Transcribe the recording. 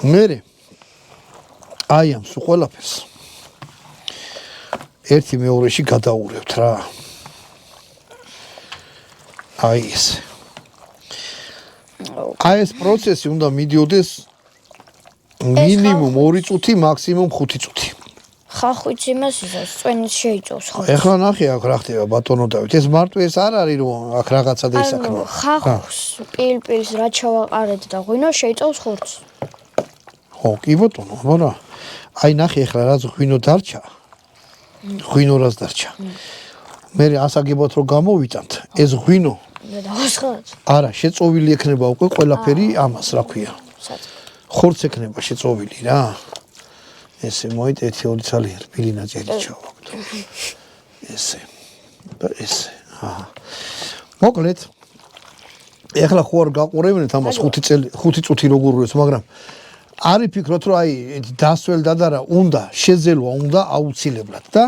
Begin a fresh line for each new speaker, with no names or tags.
მერე აი ამ სულ ყველაფერს ერთი მეორეში გადაურევთ რა. აი ეს. აი ეს პროცესი უნდა მიდიოდეს მინიმუმ 2 წუთი, მაქსიმუმ 5 წუთი.
ხახვიც იმას იზავს, წვენით შეიწოვს ხახვს.
ეხლა ნახე აქ რა ხდება ბატონო დავით. ეს მარტო ეს არ არის რომ აქ რაღაცა დაისაქმება.
ხახვს პილპილს რა ჩავაყარეთ და ღვინო შეიწოვს ხორცს.
ხო, კი ბატონო, მაგრამ აი ნახე ეხლა რაც ღვინო დარჩა. ღვინო რაც დარჩა. მე ასაგებოთ რომ გამოვიტანთ, ეს ღვინო
მე დავასხათ.
არა, შეწოვილი ექნება უკვე ყველაფერი ამას, რა ქვია. ხორცს ექნება შეწოვილი რა. ესე მოით 1-2 ცალი რბილი ნაწილი ჩავაგდო. ესე. და ესე. აჰა. მოკლედ ეხლა ხო არ გაყურებინეთ ამას 5 წუთი როგორ ვეს, მაგრამ არის ფიქრობთ რომ აი დასველ დადარა უნდა შეძელვა უნდა აუცილებლად და